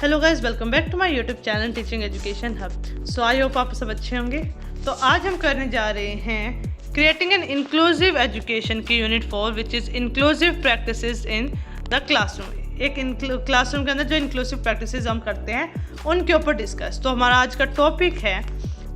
Hello guys, welcome back to my YouTube channel teaching education hub. So I hope आप सब अच्छे होंगे। तो आज हम करने जा रहे हैं क्रिएटिंग एन इंक्लूसिव एजुकेशन की unit 4 which is inclusive practices in the classroom. एक क्लासरूम के अंदर जो इंक्लूसिव प्रैक्टिसेस हम करते हैं उनके ऊपर डिस्कस। तो हमारा आज का टॉपिक है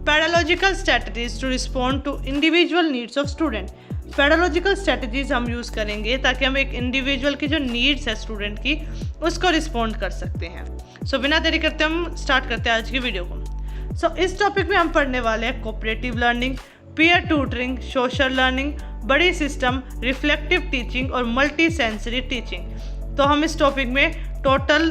pedagogical strategies to respond to individual needs of student. Pedagogical strategies हम यूज़ करेंगे ताकि हम एक इंडिविजुअल की जो नीड्स है स्टूडेंट की उसको रिस्पॉन्ड कर सकते हैं। सो बिना देरी करते हम स्टार्ट करते हैं आज की वीडियो को। सो इस टॉपिक में हम पढ़ने वाले हैं cooperative learning, peer tutoring, social learning, बड़ी सिस्टम, रिफ्लेक्टिव टीचिंग और मल्टी सेंसरी टीचिंग। तो हम इस टॉपिक में टोटल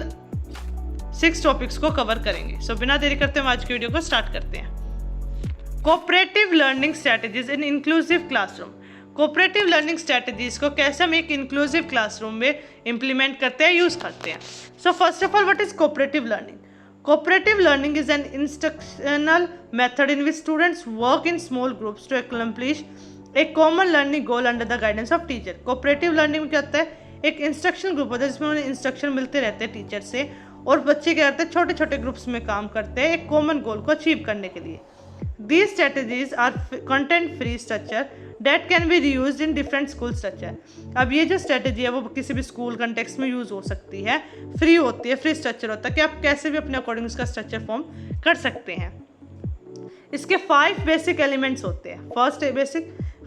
6 टॉपिक्स को कवर करेंगे। सो बिना देरी करते हम आज की वीडियो को स्टार्ट करते हैं। कोऑपरेटिव लर्निंग स्ट्रैटेजीज इन inclusive classroom. Cooperative learning strategies को कैसे हम एक इंक्लूसिव क्लासरूम में इम्प्लीमेंट करते हैं, यूज़ करते हैं। So first of all, what is cooperative learning? Cooperative learning is an instructional method in which students work in small groups to accomplish a common learning goal under the guidance of teacher. Cooperative learning में क्या होता है? एक instruction group होता है जिसमें उन्हें instruction मिलते रहते हैं टीचर से, और बच्चे क्या करते हैं, छोटे छोटे ग्रुप्स में काम करते हैं एक कॉमन गोल को अचीव करने के लिए। These strategies are content-free structure that can be reused in different school structure. अब ये जो स्ट्रेटेजी है वो किसी भी स्कूल कंटेक्स्ट में यूज़ हो सकती है, फ्री होती है, फ्री स्ट्रक्चर होता है कि आप कैसे भी अपने अकॉर्डिंग उसका स्ट्रक्चर फॉर्म कर सकते हैं। इसके 5 बेसिक एलिमेंट्स होते हैं।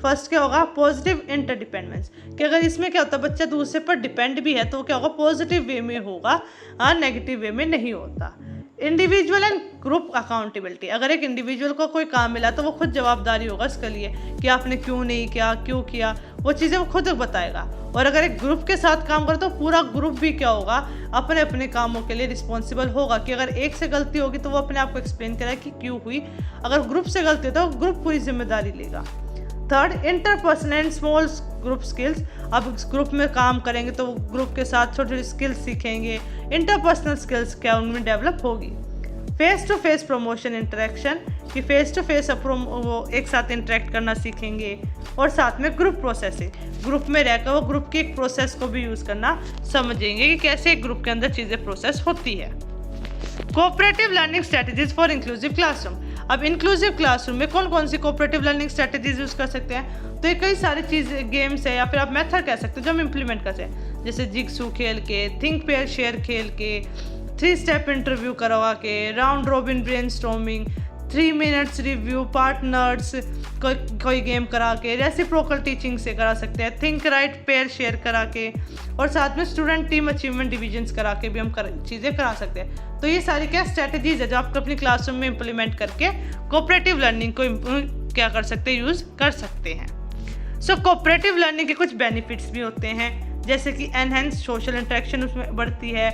फर्स्ट क्या होगा? पॉजिटिव इंटरडिपेंडेंस, कि अगर इसमें क्या होता है बच्चा दूसरे पर डिपेंड भी है तो क्या होगा? पॉजिटिव वे में होगा, नेगेटिव वे में नहीं होता। इंडिविजुअल एंड ग्रुप अकाउंटेबिलिटी, अगर एक इंडिविजुअल को कोई काम मिला तो वो खुद जवाबदारी होगा इसके लिए कि आपने क्यों नहीं किया, क्यों किया, वो चीज़ें वो खुद बताएगा। और अगर एक ग्रुप के साथ काम करे तो पूरा ग्रुप भी क्या होगा? अपने अपने कामों के लिए रिस्पॉन्सिबल होगा कि अगर एक से गलती होगी तो वो अपने आप को एक्सप्लेन करेगा कि क्यों हुई। अगर ग्रुप से गलती हो तो ग्रुप पूरी जिम्मेदारी लेगा। Third, interpersonal and small group skills. अब ग्रुप में काम करेंगे तो ग्रुप के साथ छोटे छोटे स्किल्स सीखेंगे। इंटरपर्सनल स्किल्स क्या उनमें डेवलप होगी। Face to face promotion interaction, कि फेस टू फेस वो एक साथ इंटरेक्ट करना सीखेंगे। और साथ में ग्रुप प्रोसेसिंग, ग्रुप में रहकर वो ग्रुप की एक प्रोसेस को भी यूज़ करना समझेंगे कि कैसे एक ग्रुप के अंदर चीज़ें प्रोसेस होती है। Cooperative learning strategies for inclusive classroom. अब इंक्लूसिव क्लासरूम में कौन कौन सी कोऑपरेटिव लर्निंग स्ट्रैटेजीज यूज़ कर सकते हैं? तो ये कई सारी चीज़ें, गेम्स है या फिर आप मेथड कह सकते हो जो हम इम्प्लीमेंट करते हैं, जैसे जिग्सू खेल के, थिंक पेयर शेयर खेल के, 3 स्टेप इंटरव्यू करवा के, round robin brainstorming, 3 minutes review, partners कोई गेम करा के, रेसिप्रोकल टीचिंग से करा सकते हैं, थिंक राइट पेयर शेयर करा के, और साथ में स्टूडेंट टीम अचीवमेंट डिविजन्स करा के भी हम चीज़ें करा सकते हैं। तो ये सारी क्या स्ट्रैटेजीज है जो आप अपनी क्लासरूम में इम्प्लीमेंट करके कोऑपरेटिव लर्निंग को क्या कर सकते हैं, यूज़ कर सकते हैं। सो कोऑपरेटिव लर्निंग के कुछ बेनिफिट्स भी होते हैं, जैसे कि एनहेंस सोशल इंटरेक्शन उसमें बढ़ती है।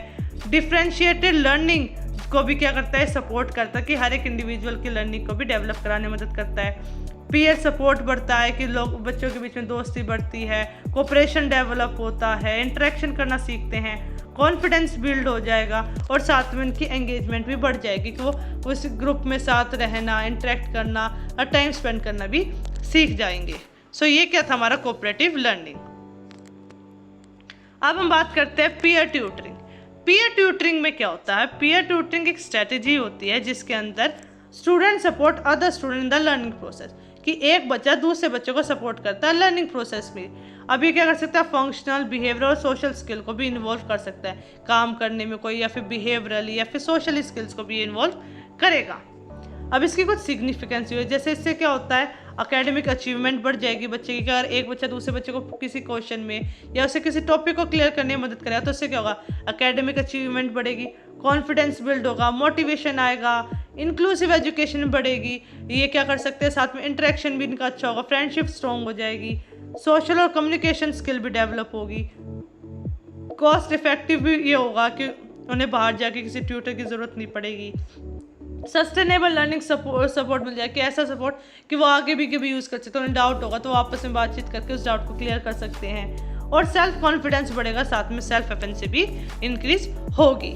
डिफ्रेंशिएटेड लर्निंग को भी क्या करता है? सपोर्ट करता है कि हर एक इंडिविजुअल की लर्निंग को भी डेवलप कराने में मदद करता है। पीयर सपोर्ट बढ़ता है कि लोग बच्चों के बीच में दोस्ती बढ़ती है, कोऑपरेशन डेवलप होता है, इंटरेक्शन करना सीखते हैं, कॉन्फिडेंस बिल्ड हो जाएगा, और साथ में उनकी एंगेजमेंट भी बढ़ जाएगी कि वो उस ग्रुप में साथ रहना, इंटरेक्ट करना और टाइम स्पेंड करना भी सीख जाएंगे। सो ये क्या था हमारा कोऑपरेटिव लर्निंग। अब हम बात करते हैं पीयर ट्यूटरिंग। पीयर ट्यूटरिंग में क्या होता है? पीयर ट्यूटरिंग एक स्ट्रेटेजी होती है जिसके अंदर student support other student in the learning process, कि एक बच्चा दूसरे बच्चे को सपोर्ट करता है लर्निंग प्रोसेस में। अब ये क्या कर सकता है? फंक्शनल, बिहेवियरल और सोशल स्किल को भी इन्वॉल्व कर सकता है काम करने में कोई, या फिर बिहेवियरली या फिर सोशल स्किल्स को भी इन्वॉल्व करेगा। अब इसकी कुछ सिग्निफिकेंस हुई, जैसे इससे क्या होता है? एकेडमिक अचीवमेंट बढ़ जाएगी बच्चे की। अगर एक बच्चा दूसरे बच्चे को किसी क्वेश्चन में या उसे किसी टॉपिक को क्लियर करने में मदद करेगा तो उससे क्या होगा? एकेडमिक अचीवमेंट बढ़ेगी, कॉन्फिडेंस बिल्ड होगा, मोटिवेशन आएगा, इंक्लूसिव एजुकेशन बढ़ेगी। ये क्या कर सकते हैं? साथ में इंटरेक्शन भी इनका अच्छा होगा, फ्रेंडशिप स्ट्रॉन्ग हो जाएगी, सोशल और कम्युनिकेशन स्किल भी डेवलप होगी, कॉस्ट इफेक्टिव भी ये होगा कि उन्हें बाहर जाके किसी ट्यूटर की ज़रूरत नहीं पड़ेगी, सस्टेनेबल लर्निंग सपोर्ट मिल जाए, कि ऐसा सपोर्ट कि वो आगे भी कभी यूज़ कर सकते हैं, उन्हें डाउट होगा तो वो आपस में बातचीत करके उस डाउट को क्लियर कर सकते हैं, और सेल्फ कॉन्फिडेंस बढ़ेगा, साथ में सेल्फ एफिशिएंसी भी इंक्रीज होगी।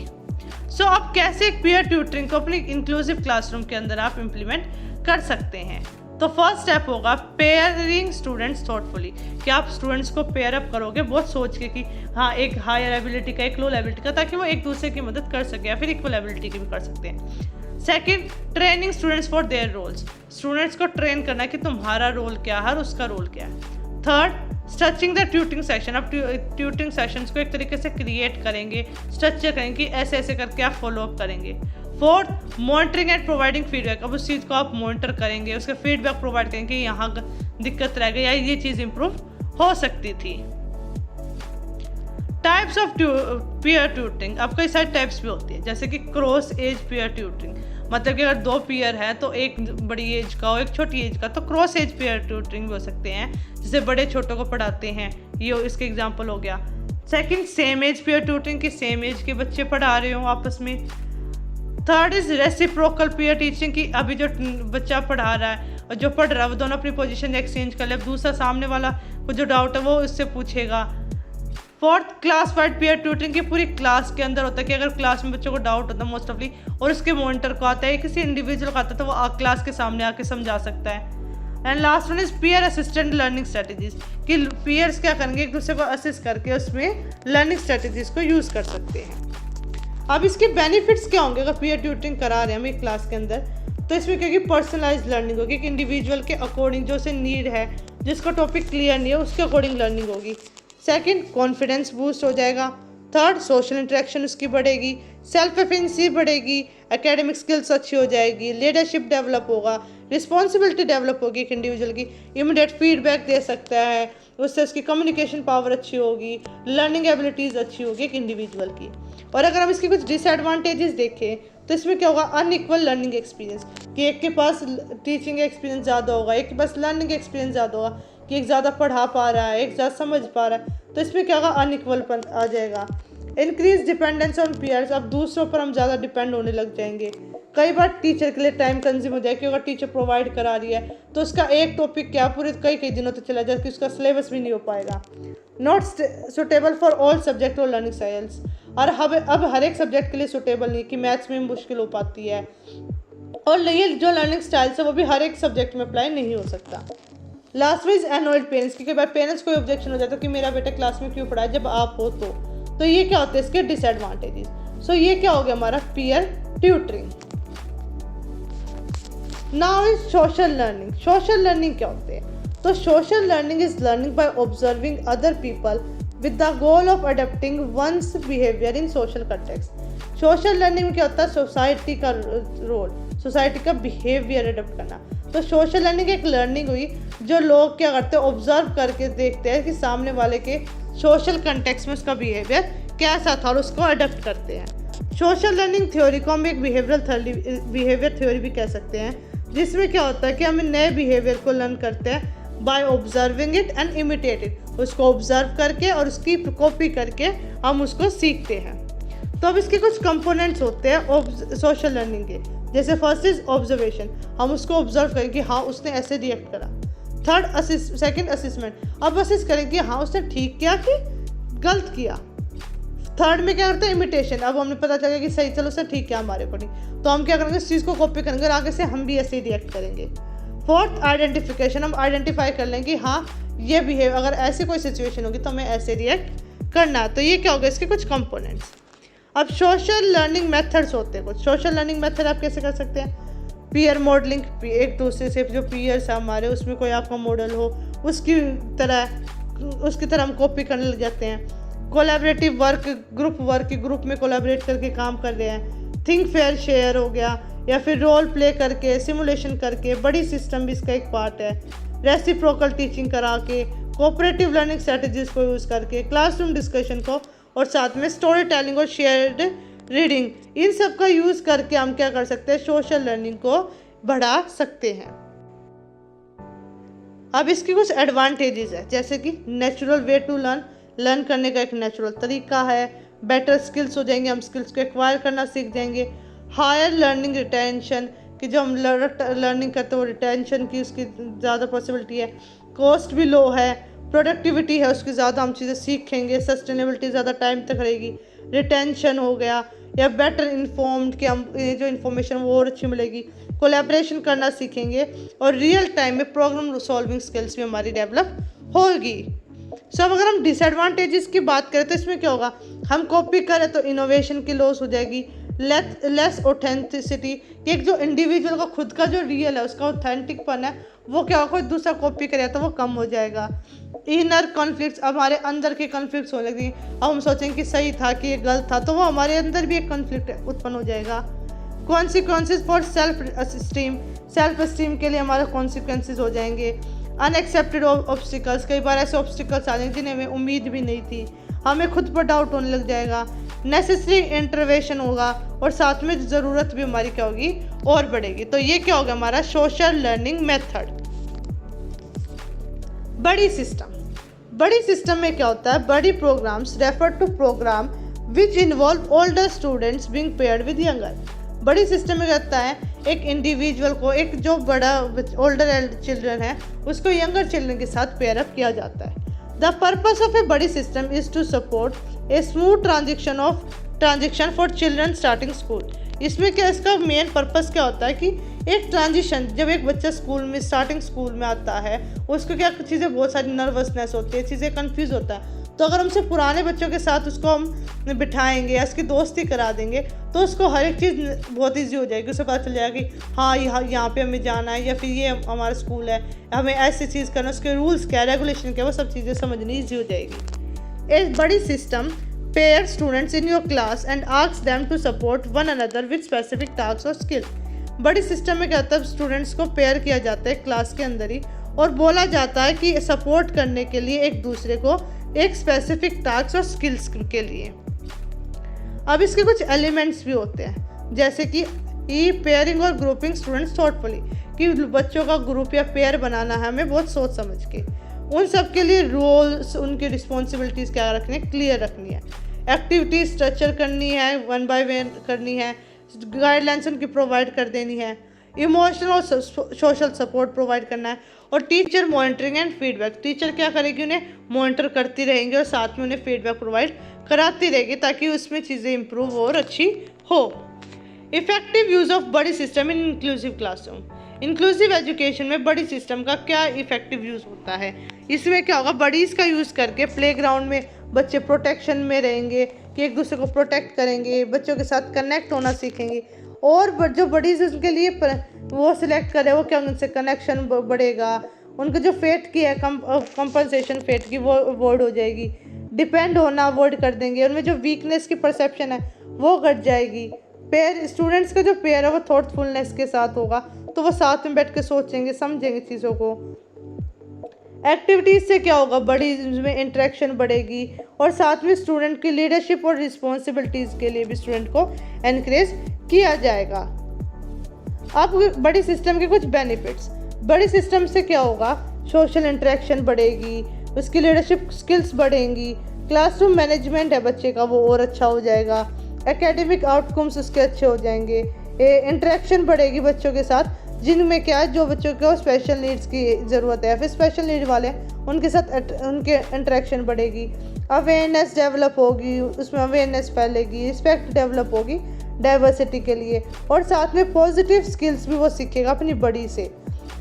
सो अब कैसे एक पीयर ट्यूटरिंग को अपनी इंक्लूसिव क्लासरूम के अंदर आप इम्प्लीमेंट कर सकते हैं? तो फर्स्ट स्टेप होगा पेयरिंग स्टूडेंट्स थॉटफुली, कि आप स्टूडेंट्स को पेयर अप करोगे बहुत सोच के कि हाँ एक हायर एबिलिटी का एक लो एबिलिटी का, ताकि वो एक दूसरे की मदद कर सके या फिर इक्वल एबिलिटी की भी कर सकते हैं। Second, training students for their roles, students को ट्रेन करना है कि तुम्हारा रोल क्या है और उसका रोल क्या है। Third, structuring the tutoring section, आप ट्यूटिंग सेशंस को एक तरीके से क्रिएट करेंगे, स्ट्रक्चर करेंगे कि ऐसे ऐसे करके आप फॉलो अप करेंगे। Fourth, monitoring and providing feedback, अब उस चीज़ को आप मॉनिटर करेंगे, उसका फीडबैक प्रोवाइड करेंगे कि यहाँ दिक्कत रह गई या ये चीज़ इंप्रूव हो सकती थी। टाइप्स ऑफ पीयर ट्यूटरिंग, अब कई सारे टाइप्स भी होती है, जैसे कि क्रॉस एज पीयर ट्यूटरिंग, मतलब कि अगर दो पीयर है तो एक बड़ी एज का और एक छोटी एज का, तो क्रॉस एज पीयर ट्यूटरिंग भी हो सकते हैं, जिसे बड़े छोटों को पढ़ाते हैं, ये इसके एग्जांपल हो गया। Second, same age peer tutoring, की सेम एज के बच्चे पढ़ा रहे हो आपस में। Third is reciprocal peer teaching, की अभी जो बच्चा पढ़ा रहा है और जो पढ़ रहा है वो दोनों अपनी पोजीशन एक्सचेंज कर ले, अब दूसरा सामने वाला को जो डाउट है वो उससे पूछेगा। Fourth, class wide peer tutoring, की पूरी क्लास के अंदर होता है कि अगर क्लास में बच्चों को डाउट होता है मोस्ट ऑफली और उसके मॉनिटर को आता है, किसी इंडिविजुअल को आता है, तो वो क्लास के सामने आके समझा सकता है। And last one is peer assistant learning strategies, कि पीयर्स क्या करेंगे, एक दूसरे को असिस्ट करके उसमें लर्निंग स्ट्रेटजीज को यूज़ कर सकते हैं। अब इसके बेनिफिट्स क्या होंगे अगर पीयर ट्यूटरिंग करा रहे हैं हम एक क्लास के अंदर, तो इसमें क्या होगी, पर्सनलाइज लर्निंग होगी, कि इंडिविजुअल के अकॉर्डिंग जो उसे नीड है, जिसका टॉपिक क्लियर नहीं है उसके अकॉर्डिंग लर्निंग होगी। सेकंड, कॉन्फिडेंस बूस्ट हो जाएगा। थर्ड, सोशल इंटरेक्शन उसकी बढ़ेगी, सेल्फ एफिशिएंसी बढ़ेगी, एकेडमिक स्किल्स अच्छी हो जाएगी, लीडरशिप डेवलप होगा, रिस्पॉन्सिबिलिटी डेवलप होगी एक इंडिविजुअल की, इमीडिएट फीडबैक दे सकता है, उससे उसकी कम्युनिकेशन पावर अच्छी होगी, लर्निंग एबिलिटीज़ अच्छी होगी एक इंडिविजुअल की। और अगर हम इसके कुछ डिसएडवांटेजेस देखें तो इसमें क्या होगा, अनइक्वल लर्निंग एक्सपीरियंस, कि एक के पास टीचिंग एक्सपीरियंस ज़्यादा होगा, एक के पास लर्निंग एक्सपीरियंस ज़्यादा होगा, कि एक ज़्यादा पढ़ा पा रहा है, एक ज़्यादा समझ पा रहा है, तो इसमें क्या होगा, अनइक्वलपन आ जाएगा। इंक्रीज डिपेंडेंस ऑन पीयर्स, अब दूसरों पर हम ज़्यादा डिपेंड होने लग जाएंगे, कई बार टीचर के लिए टाइम कंज्यूम हो जाए, कि अगर टीचर प्रोवाइड करा रही है तो उसका एक टॉपिक क्या पूरे कई दिनों तक चला जाए कि उसका सिलेबस भी नहीं हो पाएगा। Not suitable for all subject और लर्निंग स्टाइल्स, और अब हर एक सब्जेक्ट के लिए सुटेबल नहीं, कि मैथ्स में मुश्किल हो पाती है, और ये जो लर्निंग स्टाइल्स है वो भी हर एक सब्जेक्ट में अप्लाई नहीं हो सकता। लास्ट में इज एनोइड पेरेंट्स, क्योंकि भाई पेरेंट्स को ऑब्जेक्शन हो जाता है कि मेरा बेटा क्लास में क्यों पढ़ा है जब आप हो, तो ये क्या होते हैं इसके डिसएडवांटेजेस। सो ये क्या हो गया हमारा peer tutoring. Now is social learning. Social learning क्या होते हैं, तो social learning is learning by observing other people with the goal of adapting one's behaviour in social context. Social learning में क्या होता है, सोसाइटी का रोल, सोसाइटी का बिहेवियर अडेप्ट करना। तो सोशल लर्निंग एक लर्निंग हुई जो लोग क्या करते हैं, ऑब्जर्व करके देखते हैं कि सामने वाले के सोशल कंटेक्स्ट में उसका बिहेवियर कैसा था और उसको अडेप्ट करते हैं। सोशल लर्निंग थ्योरी को हम एक बिहेवियर थ्योरी भी कह सकते हैं, जिसमें क्या होता है कि हम नए बिहेवियर को लर्न करते हैं by observing it and imitate it, उसको ऑब्जर्व करके और उसकी कॉपी करके हम उसको सीखते हैं। तो अब इसके कुछ कंपोनेंट्स होते हैं सोशल लर्निंग के, जैसे फर्स्ट इज ऑब्जर्वेशन, हम उसको ऑब्जर्व करें कि हाँ उसने ऐसे रिएक्ट करा। थर्ड सेकंड असिस्मेंट, अब असिस करें कि हाँ उसने ठीक किया कि गलत किया। थर्ड में क्या करते हैं, इमिटेशन, अब हमें पता चलेगा कि सही चलो उसने ठीक किया हमारे अकॉर्डिंग, तो हम क्या करेंगे, इस चीज़ को कॉपी करेंगे और आगे से हम भी ऐसे ही रिएक्ट करेंगे। फोर्थ आइडेंटिफिकेशन, हम आइडेंटिफाई कर लेंगे कि हाँ ये बिहेव, अगर ऐसे कोई सिचुएशन होगी तो हमें ऐसे रिएक्ट करना है। तो ये क्या होगा इसके कुछ कंपोनेंट्स। अब सोशल लर्निंग मेथड्स होते हैं कुछ। सोशल लर्निंग मेथड आप कैसे कर सकते हैं, पीयर मॉडलिंग, एक दूसरे से जो पीयर्स है हमारे उसमें कोई आपका मॉडल हो उसकी तरह हम कॉपी करने लग जाते हैं। कोलैबोरेटिव वर्क, ग्रुप में कोलैबोरेट करके काम कर रहे हैं। थिंक फेयर शेयर हो गया, या फिर रोल प्ले करके, सिमुलेशन करके, बड़ी सिस्टम भी इसका एक पार्ट है। रेसिप्रोकल टीचिंग करा के, कोऑपरेटिव लर्निंग स्ट्रेटजीज को यूज़ करके, क्लासरूम डिस्कशन को, और साथ में स्टोरी टेलिंग और शेयर्ड रीडिंग, इन सब का यूज़ करके हम क्या कर सकते हैं, सोशल लर्निंग को बढ़ा सकते हैं। अब इसके कुछ एडवांटेजेस है, जैसे कि नेचुरल वे टू लर्न करने का एक नेचुरल तरीका है। बेटर स्किल्स हो जाएंगे, हम स्किल्स को एक्वायर करना सीख जाएंगे। हायर लर्निंग रिटेंशन, कि जो हम लर्निंग करते हैं वो रिटेंशन की उसकी ज़्यादा पॉसिबिलिटी है। कॉस्ट भी लो है, प्रोडक्टिविटी है उसकी ज़्यादा, हम चीज़ें सीखेंगे, सस्टेनेबिलिटी ज़्यादा टाइम तक रहेगी। रिटेंशन हो गया, या बेटर इन्फॉर्म्ड कि हम जो इन्फॉर्मेशन वो और अच्छी मिलेगी, कोलैबोरेशन करना सीखेंगे और रियल टाइम में प्रॉब्लम सॉल्विंग स्किल्स भी हमारी डेवलप होगी। सो अब अगर हम डिसएडवांटेजेस की बात करें तो इसमें क्या होगा, हम कॉपी करें तो इनोवेशन की लॉस हो जाएगी, लेस ऑथेंटिसिटी, एक जो इंडिविजुअल का खुद का जो रियल है उसका ऑथेंटिकपन है वो क्या होगा, कोई दूसरा कॉपी करे तो वो कम हो जाएगा। इनर कॉन्फ्लिक्ट्स, हमारे अंदर के कॉन्फ्लिक्ट्स होने लगेंगे, अब हम सोचेंगे कि सही था कि ये गलत था, तो वो हमारे अंदर भी एक कॉन्फ्लिक्ट उत्पन्न हो जाएगा। कॉन्सिक्वेंसेज फॉर सेल्फ एस्टीम के लिए हमारे कॉन्सिक्वेंसेज हो जाएंगे। अनएक्सेप्टेड ऑब्स्टिकल्स, कई बार ऐसे ऑब्स्टिकल्स आ जाएंगे जिन्हें हमें उम्मीद भी नहीं थी, हमें खुद पर डाउट होने लग जाएगा। नेसेसरी इंटरवेंशन होगा और साथ में ज़रूरत भी हमारी क्या होगी और बढ़ेगी। तो ये क्या होगा हमारा social learning method. Buddy system में क्या होता है, buddy programs refer to program which involve older students being paired with younger. Buddy system में कहता है एक इंडिविजुअल को, एक जो बड़ा ओल्डर चिल्ड्रन है उसको यंगर चिल्ड्रन के साथ पेयर अप किया जाता है। The purpose of a buddy system is to support a smooth transition for children starting school. इसमें क्या, इसका मेन पर्पस क्या होता है कि एक ट्रांजिशन, जब एक बच्चा स्टार्टिंग स्कूल में आता है उसको क्या चीज़ें बहुत सारी नर्वसनेस होती है, चीज़ें कंफ्यूज होता है, तो अगर हमसे पुराने बच्चों के साथ उसको हम बिठाएंगे या उसकी दोस्ती करा देंगे तो उसको हर एक चीज़ बहुत ईजी हो जाएगी, उसे पता चल जाएगा कि हाँ यहाँ पे हमें जाना है या फिर ये हमारा स्कूल है, हमें ऐसी चीज़ करना, उसके रूल्स क्या, रेगुलेशन क्या, वो सब चीज़ें समझनी ईजी हो जाएगी। एक buddy system pair students in your class and asks them to support one another with specific task और स्किल। बड़ी सिस्टम में क्या होता है, स्टूडेंट्स को पेयर किया जाता है क्लास के अंदर ही और बोला जाता है कि सपोर्ट करने के लिए एक दूसरे को एक स्पेसिफिक टास्क और स्किल्स के लिए। अब इसके कुछ एलिमेंट्स भी होते हैं जैसे कि पेयरिंग और ग्रुपिंग स्टूडेंट्स थॉटफुली, कि बच्चों का ग्रुप या पेयर बनाना है हमें बहुत सोच समझ के, उन सब के लिए रोल्स, उनकी रिस्पॉन्सिबिलिटीज़ क्या रखनी है, क्लियर रखनी है, एक्टिविटीज स्ट्रक्चर करनी है, 1 by 1 करनी है, गाइडलाइंस उनकी प्रोवाइड कर देनी है, इमोशनल और सोशल सपोर्ट प्रोवाइड करना है, और teacher monitoring and feedback, teacher क्या करेगी, उन्हें मॉनिटर करती रहेंगी और साथ में उन्हें फीडबैक प्रोवाइड कराती रहेगी ताकि उसमें चीज़ें इंप्रूव और अच्छी हो। इफेक्टिव यूज़ ऑफ बड़ी system in inclusive classroom. Inclusive education में बड़ी सिस्टम का क्या इफेक्टिव यूज़ होता है, इसमें क्या होगा, बड़ीज़ का यूज़ करके प्लेग्राउंड में बच्चे प्रोटेक्शन में रहेंगे कि एक दूसरे को प्रोटेक्ट करेंगे, बच्चों के साथ कनेक्ट होना सीखेंगे, और जो बड़ीज़ उनके लिए वो सिलेक्ट करे वो क्या उनसे कनेक्शन बढ़ेगा, उनको जो फेट की है कंपनसेशन फेट की वो अवॉइड हो जाएगी, डिपेंड होना अवॉइड कर देंगे, उनमें जो वीकनेस की परसेप्शन है वो घट जाएगी। पेयर स्टूडेंट्स का जो पेयर है वो थॉटफुलनेस के साथ होगा, तो वो साथ में बैठ के सोचेंगे समझेंगे चीज़ों को। एक्टिविटीज़ से क्या होगा, बड़ी में इंटरेक्शन बढ़ेगी और साथ में स्टूडेंट की लीडरशिप और रिस्पॉन्सिबिलिटीज़ के लिए भी स्टूडेंट को एनकरेज किया जाएगा। अब बड़ी सिस्टम के कुछ बेनिफिट्स, बड़ी सिस्टम से क्या होगा, सोशल इंटरेक्शन बढ़ेगी, उसकी लीडरशिप स्किल्स बढ़ेंगी, क्लासरूम मैनेजमेंट है बच्चे का वो और अच्छा हो जाएगा, एकेडमिक आउटकम्स उसके अच्छे हो जाएंगे, इंटरेक्शन बढ़ेगी बच्चों के साथ जिनमें क्या है, जो बच्चों को स्पेशल नीड्स की ज़रूरत है, फिर स्पेशल नीड वाले उनके साथ उनके इंटरेक्शन बढ़ेगी, अवेयरनेस डेवलप होगी, उसमें अवेयरनेस फैलेगी, रिस्पेक्ट डेवलप होगी डाइवर्सिटी के लिए, और साथ में पॉजिटिव स्किल्स भी वो सीखेगा अपनी बड़ी से,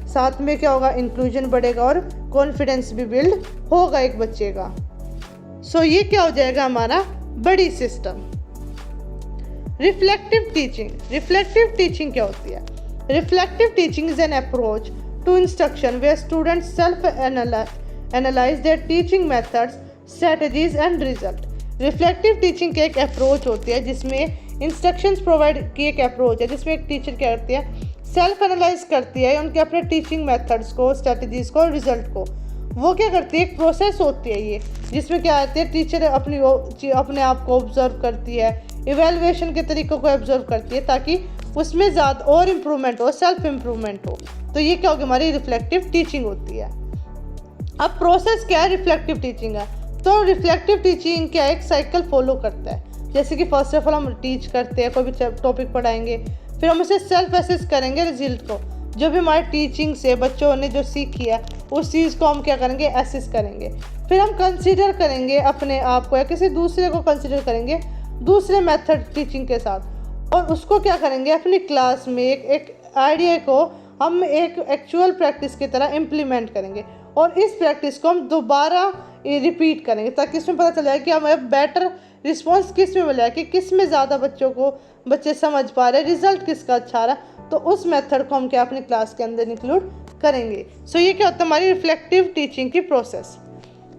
साथ में क्या होगा, इंक्लूजन बढ़ेगा और कॉन्फिडेंस भी बिल्ड होगा एक बच्चे का। सो ये क्या हो जाएगा हमारा बड़ी सिस्टम। रिफ्लेक्टिव टीचिंग क्या होती है? Reflective teaching is an approach to instruction where students self analyse their teaching methods, strategies and result. Reflective teaching की एक अप्रोच होती है जिसमें इंस्ट्रक्शंस प्रोवाइड की एक अप्रोच है जिसमें एक टीचर क्या करती है, सेल्फ एनालाइज करती है उनके अपने टीचिंग मेथड्स को, स्ट्रेटजीज को, रिजल्ट को। वो क्या करती है, एक प्रोसेस होती है ये जिसमें क्या आती है, टीचर अपने आप को ऑब्जर्व करती है, इवेल्युएशन के तरीक़ों को ऑब्जर्व करती है ताकि उसमें ज़्यादा और इम्प्रूवमेंट हो, सेल्फ इम्प्रूवमेंट हो। तो ये क्या होगी, हमारी रिफ्लेक्टिव टीचिंग होती है। अब प्रोसेस क्या है, रिफ्लेक्टिव टीचिंग है, तो रिफ्लेक्टिव टीचिंग क्या एक साइकिल फॉलो करता है, जैसे कि फर्स्ट ऑफ ऑल हम टीच करते हैं, कोई भी टॉपिक पढ़ाएंगे, फिर हम उसे सेल्फ एसेस करेंगे रिजल्ट को, जो भी हमारे टीचिंग से बच्चों ने जो सीखी है उस चीज़ को हम क्या करेंगे, एसेस करेंगे, फिर हम कंसीडर करेंगे अपने आप को या किसी दूसरे को कंसीडर करेंगे दूसरे मेथड टीचिंग के साथ, और उसको क्या करेंगे अपनी क्लास में एक आइडिया को हम एक एक्चुअल प्रैक्टिस की तरह इम्प्लीमेंट करेंगे, और इस प्रैक्टिस को हम दोबारा रिपीट करेंगे ताकि इसमें पता चल जाए कि हमें बेटर रिस्पॉन्स किस में मिला है, कि किस में ज़्यादा बच्चे समझ पा रहे हैं, रिजल्ट किसका अच्छा आ रहा है। तो उस मेथड को हम क्या अपनी क्लास के अंदर इंक्लूड करेंगे। सो ये क्या होता है हमारी रिफ्लेक्टिव टीचिंग की प्रोसेस।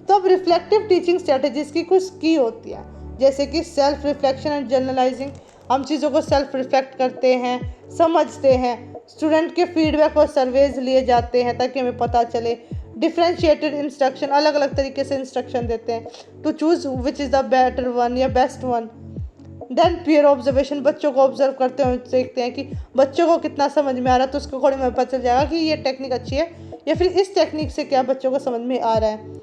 तो अब रिफ्लेक्टिव टीचिंग स्ट्रेटजीज की कुछ की होती है, जैसे कि सेल्फ रिफ्लेक्शन एंड जर्नलाइजिंग। हम चीज़ों को सेल्फ रिफ्लेक्ट करते हैं, समझते हैं, स्टूडेंट के फीडबैक और सर्वेज लिए जाते हैं ताकि हमें पता चले। डिफ्रेंशिएटेड इंस्ट्रक्शन, अलग अलग तरीके से इंस्ट्रक्शन देते हैं to choose which is the better one या best one. Then peer observation, बच्चों को ऑब्जर्व करते हुए देखते हैं कि बच्चों को कितना समझ में आ रहा है, तो उसके अकॉर्डिंग हमें पता चल जाएगा कि ये टेक्निक अच्छी है या फिर इस टेक्निक से क्या बच्चों को समझ में आ रहा है।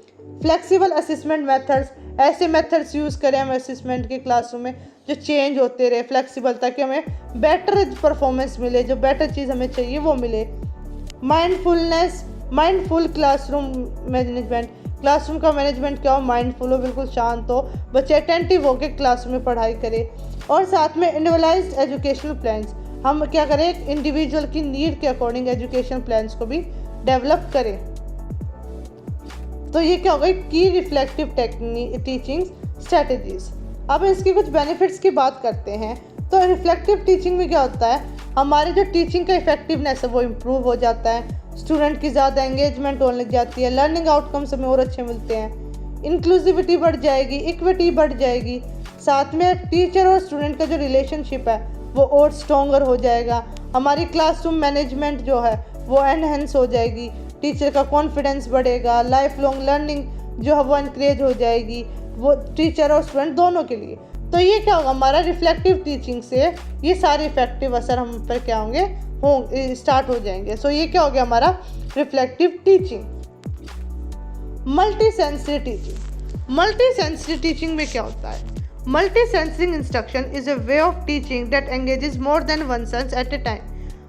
फ्लेक्सिबल असेसमेंट मेथड्स, ऐसे मेथड्स यूज़ करें हम असेसमेंट के क्लासरूम में जो चेंज होते रहे, फ्लेक्सिबल, ताकि हमें बेटर परफॉर्मेंस मिले, जो बेटर चीज़ हमें चाहिए वो मिले। Mindfulness, mindful classroom management, classroom का मैनेजमेंट क्या हो, माइंडफुल हो, बिल्कुल शांत हो, बच्चे अटेंटिव होकर क्लासरूम में पढ़ाई करें। और साथ में इंडिविजुअलाइज्ड एजुकेशनल प्लान्स, हम क्या करें एक इंडिविजुअल की नीड के अकॉर्डिंग एजुकेशन प्लान्स को भी डेवलप करें। तो ये क्या होगा की रिफ्लेक्टिव टीचिंग स्ट्रेटजीज। अब इसकी कुछ बेनिफिट्स की बात करते हैं। तो रिफ्लेक्टिव टीचिंग में क्या होता है, हमारे जो टीचिंग का इफेक्टिवनेस है वो इम्प्रूव हो जाता है, स्टूडेंट की ज़्यादा एंगेजमेंट होने लग जाती है, लर्निंग आउटकम्स हमें और अच्छे मिलते हैं, इंक्लूसिविटी बढ़ जाएगी, इक्विटी बढ़ जाएगी, साथ में टीचर और स्टूडेंट का जो रिलेशनशिप है वो और स्ट्रॉन्गर हो जाएगा, हमारी क्लासरूम मैनेजमेंट जो है वो एनहेंस हो जाएगी, टीचर का कॉन्फिडेंस बढ़ेगा, लाइफ लॉन्ग लर्निंग जो है वो इनक्रेज हो जाएगी, वो टीचर और स्टूडेंट दोनों के लिए। तो ये क्या होगा हमारा रिफ्लेक्टिव टीचिंग से ये सारे इफेक्टिव असर हम पर क्या होंगे स्टार्ट हो जाएंगे। सो ये क्या हो गया हमारा reflective teaching. Multi sensory teaching, multi sensory teaching में क्या होता है, multi sensory instruction is a way of teaching that engages more than one sense at A time.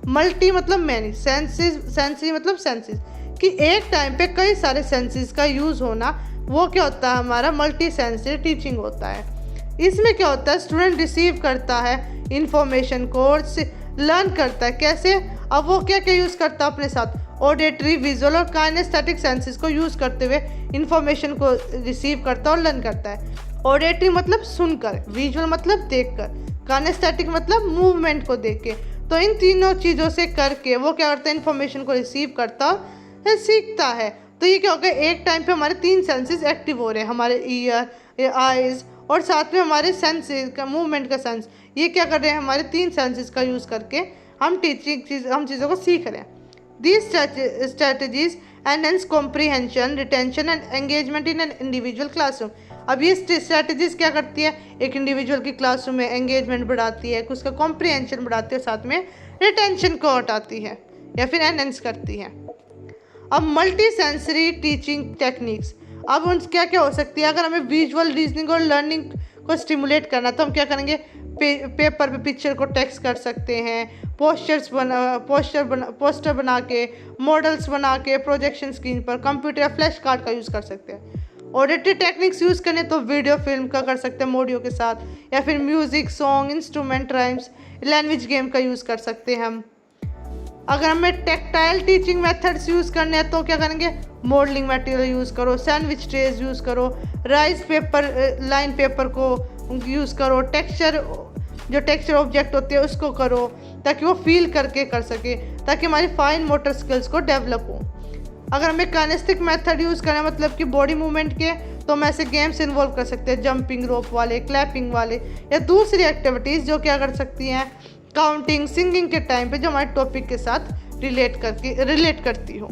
Multi मतलब मैनी, सेंसरी मतलब सेंसेस, कि एक टाइम पे कई सारे सेंसेस का यूज़ होना, वो क्या होता है हमारा मल्टी सेंसरी टीचिंग होता है। इसमें क्या होता है स्टूडेंट रिसीव करता है इंफॉर्मेशन को और लर्न करता है कैसे। अब वो क्या क्या यूज़ करता है अपने साथ, ऑडिटरी, विजुअल और काइनेस्थेटिक सेंसेस को यूज़ करते हुए इंफॉर्मेशन को रिसीव करता है और लर्न करता है। ऑडिटरी मतलब सुनकर, विजुअल मतलब देखकर, काइनेस्थेटिक मतलब मूवमेंट को देख के। तो इन तीनों चीज़ों से करके वो क्या करता है इन्फॉर्मेशन को रिसीव करता है, सीखता है। तो ये क्या होगा एक टाइम पे हमारे 3 सेंसेस एक्टिव हो रहे हैं, हमारे ईयर, आइज़ और साथ में हमारे सेंसेस का मूवमेंट का सेंस। ये क्या कर रहे हैं हमारे 3 सेंसेस का यूज़ करके हम चीज़ों को सीख रहे हैं। These strategies enhance comprehension, retention and engagement in an individual classroom. अब ये स्ट्रेटजीज क्या करती है, एक इंडिविजुअल की क्लासरूम में एंगेजमेंट बढ़ाती है, उसका कॉम्प्रीहेंशन बढ़ाती है, साथ में रिटेंशन को हटाती है या फिर एनहेंस करती है। अब मल्टी सेंसरी टीचिंग टेक्निक्स, अब उन क्या क्या हो सकती है, अगर हमें विजुअल रीजनिंग और लर्निंग को स्टिमुलेट करना तो हम क्या करेंगे, पेपर पे पिक्चर को टेक्स्ट कर सकते हैं, पोस्टर बना के, मॉडल्स बना के प्रोजेक्शन स्क्रीन पर, कंप्यूटर या फ्लैश कार्ड का यूज़ कर सकते हैं। ऑडिटरी टेक्निक्स यूज़ करें तो वीडियो फिल्म का कर सकते हैं मोडियो के साथ, या फिर music, song, instrument, rhymes, language game का यूज़ कर सकते हैं हम। अगर हमें टेक्टाइल टीचिंग मेथड्स यूज़ करने हैं तो क्या करेंगे, मॉडलिंग मटेरियल यूज़ करो, सैंडविच ट्रेज यूज़ करो, राइस पेपर, लाइन पेपर को यूज़ करो, टेक्सचर ऑब्जेक्ट होते हैं उसको करो, ताकि वो फील करके कर सके, ताकि हमारी फाइन मोटर स्किल्स को डेवलप हो। अगर हमें काइनेस्टिक मेथड यूज़ करना है मतलब कि बॉडी मूवमेंट के, तो हम ऐसे गेम्स इन्वॉल्व कर सकते हैं, जंपिंग रोप वाले, क्लैपिंग वाले, या दूसरी एक्टिविटीज़ जो क्या कर सकती हैं, काउंटिंग, सिंगिंग के टाइम पे जो हमारे टॉपिक के साथ रिलेट करती हो।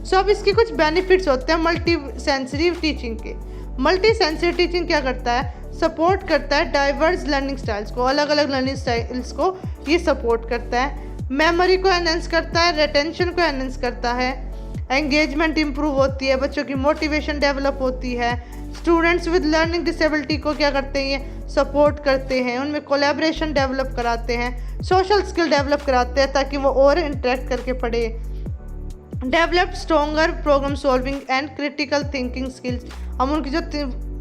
सो अब इसके कुछ बेनिफिट्स होते हैं मल्टी सेंसरी टीचिंग के। मल्टी सेंसरी टीचिंग क्या करता है, सपोर्ट करता है डाइवर्स लर्निंग स्टाइल्स को, अलग अलग लर्निंग स्टाइल्स को ये सपोर्ट करता है, मेमोरी को एनहेंस करता है, रिटेंशन को एनहेंस करता है, एंगेजमेंट इंप्रूव होती है, बच्चों की मोटिवेशन डेवलप होती है, स्टूडेंट्स विद लर्निंग डिसेबिलिटी को क्या करते हैं, सपोर्ट करते हैं, उनमें कोलैबोरेशन डेवलप कराते हैं, सोशल स्किल डेवलप कराते हैं ताकि वो और इंटरेक्ट करके पढ़े, develop stronger problem solving and critical thinking skills, हम उनकी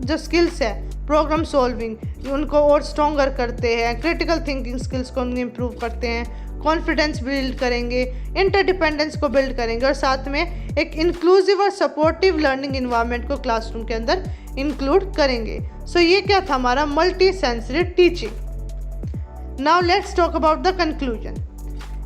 जो स्किल्स है प्रॉब्लम सॉल्विंग उनको और स्ट्रॉन्गर करते हैं, क्रिटिकल थिंकिंग स्किल्स को उनके इम्प्रूव करते हैं, कॉन्फिडेंस बिल्ड करेंगे, इंटरडिपेंडेंस को बिल्ड करेंगे और साथ में एक इंक्लूसिव और सपोर्टिव लर्निंग इन्वायरमेंट को क्लासरूम के अंदर इंक्लूड करेंगे। सो ये क्या था हमारा multi sensory teaching. Now let's talk about the conclusion.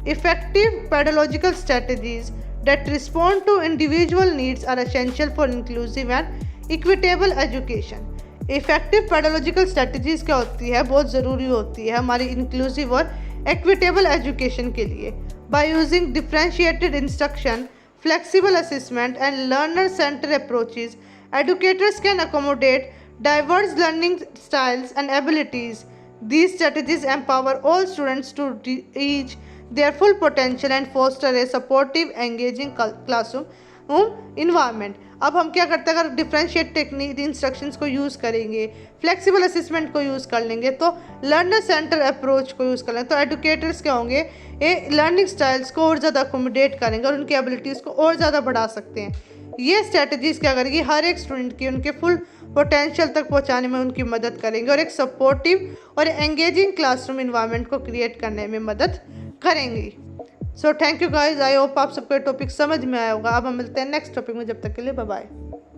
Effective pedagogical strategies that respond to individual needs are essential for inclusive and equitable education. Effective pedagogical strategies क्या होती है, बहुत ज़रूरी होती है हमारी इंक्लूसिव और equitable education के लिए। By using differentiated instruction, flexible assessment and learner-centered approaches, educators can accommodate diverse learning styles and abilities. These strategies empower all students to reach their full potential and foster a supportive, engaging classroom environment. अब हम क्या करते हैं, अगर differentiate technique instructions को use करेंगे, flexible assessment को use कर लेंगे, तो लर्नर सेंटर अप्रोच को यूज़ कर लेंगे, तो एडुकेटर्स क्या होंगे, ये लर्निंग स्टाइल्स को और ज़्यादा अकोमोडेट करेंगे और उनकी एबिलिटीज़ को और ज़्यादा बढ़ा सकते हैं। ये स्ट्रेटजीज़ क्या करेगी, हर एक स्टूडेंट की उनके फुल पोटेंशियल तक पहुंचाने में उनकी मदद करेंगे और एक सपोर्टिव और एंगेजिंग क्लासरूम इन्वायरमेंट को क्रिएट करने में मदद करेंगी। So thank you guys, I hope आप सबको टॉपिक समझ में आया होगा। अब हम मिलते हैं नेक्स्ट टॉपिक में, जब तक के लिए बाय बाय।